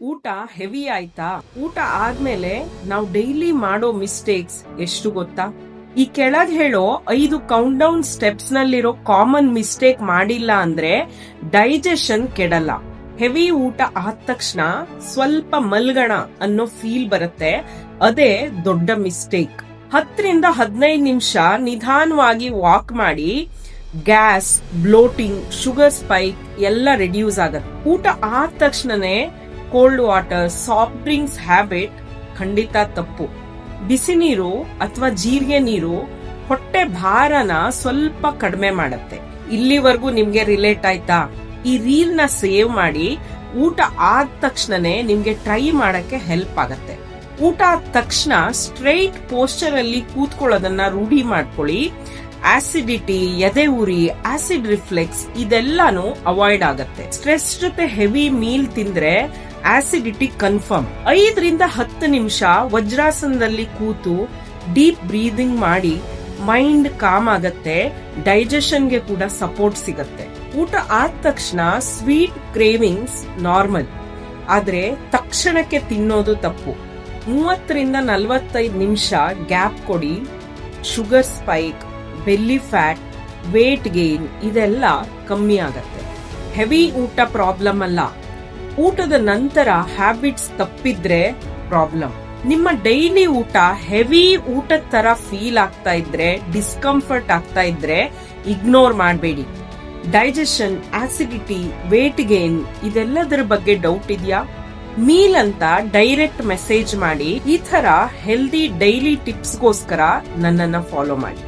ಊಟ ಹೆವಿ ಆಯ್ತಾ? ಊಟ ಆದ್ಮೇಲೆ ನಾವು ಡೈಲಿ ಮಾಡೋ ಮಿಸ್ಟೇಕ್ಸ್ ಎಷ್ಟು ಗೊತ್ತಾ? ಈ ಕೆಳಗ್ ಹೇಳೋ 5 ಕೌಂಟ್ ಡೌನ್ ಸ್ಟೆಪ್ಸ್ ನಲ್ಲಿರೋ ಕಾಮನ್ ಮಿಸ್ಟೇಕ್ ಮಾಡಿಲ್ಲ ಅಂದ್ರೆ ಡೈಜೆಷನ್ ಕೆಡಲ್ಲ. ಹೆವಿ ಊಟ ಆದ ತಕ್ಷಣ ಸ್ವಲ್ಪ ಮಲ್ಗಣ ಅನ್ನೋ ಫೀಲ್ ಬರುತ್ತೆ, ಅದೇ ದೊಡ್ಡ ಮಿಸ್ಟೇಕ್. 10 ರಿಂದ 15 ನಿಮಿಷ ನಿಧಾನವಾಗಿ ವಾಕ್ ಮಾಡಿ ಗ್ಯಾಸ್, ಬ್ಲೋಟಿಂಗ್, ಶುಗರ್ ಸ್ಪೈಕ್ ಎಲ್ಲ ರೆಡ್ಯೂಸ್ ಆಗತ್ತೆ. ಊಟ ಆದ ತಕ್ಷಣನೇ cold water, soft drinks habit ಖಂಡಿತ ತಪ್ಪು. ಬಿಸಿ ನೀರು ಅಥವಾ ಜೀರಿಗೆ ನೀರು ಹೊಟ್ಟೆ ಭಾರನ ಸ್ವಲ್ಪ ಕಡಿಮೆ ಮಾಡುತ್ತೆ. ಇಲ್ಲಿವರೆಗೂ ನಿಮ್ಗೆ ರಿಲೇಟ್ ಆಯ್ತಾ? ಈ ರೀಲ್ ನ ಸೇವ್ ಮಾಡಿ ಊಟ ಆದ ತಕ್ಷಣನೇ ನಿಮ್ಗೆ ಟ್ರೈ ಮಾಡಕ್ಕೆ ಹೆಲ್ಪ್ ಆಗತ್ತೆ. ಊಟ ಆದ ತಕ್ಷಣ ಸ್ಟ್ರೈಟ್ ಪೋಸ್ಚರ್ ಅಲ್ಲಿ ಕೂತ್ಕೊಳ್ಳೋದನ್ನ ರೂಢಿ ಮಾಡ್ಕೊಳ್ಳಿ. ಆಸಿಡಿಟಿ, ಎದೆ ಉರಿ, ಆಸಿಡ್ ರಿಫ್ಲೆಕ್ಸ್ ಇದೆಲ್ಲಾನು ಅವಾಯ್ಡ್ ಆಗತ್ತೆ. ಸ್ಟ್ರೆಸ್ ಜೊತೆ ಹೆವಿ ಮೀಲ್ ತಿಂದ್ರೆ ಆಸಿಡಿಟಿ ಕನ್ಫರ್ಮ್. 5 ರಿಂದ 10 ನಿಮಿಷ ವಜ್ರಾಸನದಲ್ಲಿ ಕೂತು ಡೀಪ್ ಬ್ರೀದಿಂಗ್ ಮಾಡಿ ಮೈಂಡ್ ಕಾಮ್ ಆಗತ್ತೆ. ಡೈಜೆಷನ್ಗೆ ಕೂಡ ಸಪೋರ್ಟ್ ಸಿಗತ್ತೆ. ಊಟ ಆದ ತಕ್ಷಣ ಸ್ವೀಟ್ ಕ್ರೇವಿಂಗ್ಸ್ ನಾರ್ಮಲ್, ಆದ್ರೆ ತಕ್ಷಣಕ್ಕೆ ತಿನ್ನೋದು ತಪ್ಪು. 30 ರಿಂದ 45 ನಿಮಿಷ ಗ್ಯಾಪ್ ಕೊಡಿ. Sugar spike, belly fat, weight gain ಇದೆಲ್ಲ ಕಮ್ಮಿ ಆಗತ್ತೆ. ಹೆವಿ ಊಟ ಪ್ರಾಬ್ಲಮ್ ಅಲ್ಲ, ಊಟದ ನಂತರ ಹ್ಯಾಬಿಟ್ಸ್ ತಪ್ಪಿದ್ರೆ ಪ್ರಾಬ್ಲಮ್. ನಿಮ್ಮ ಡೈಲಿ ಊಟ ಹೆವಿ ಊಟದ ತರ ಫೀಲ್ ಆಗ್ತಾ ಇದ್ರೆ, ಡಿಸ್ಕಂಫರ್ಟ್ ಆಗ್ತಾ ಇದ್ರೆ ಇಗ್ನೋರ್ ಮಾಡಬೇಡಿ. ಡೈಜೆಷನ್, ಆಸಿಡಿಟಿ, ವೇಟ್ ಗೇನ್ ಇದೆಲ್ಲದರ ಬಗ್ಗೆ ಡೌಟ್ ಇದೆಯಾ? ಮೀಲ್ ಅಂತ ಡೈರೆಕ್ಟ್ ಮೆಸೇಜ್ ಮಾಡಿ. ಈ ತರ ಹೆಲ್ದಿ ಡೈಲಿ ಟಿಪ್ಸ್ಗೋಸ್ಕರ ನನ್ನನ್ನ ಫಾಲೋ ಮಾಡಿ.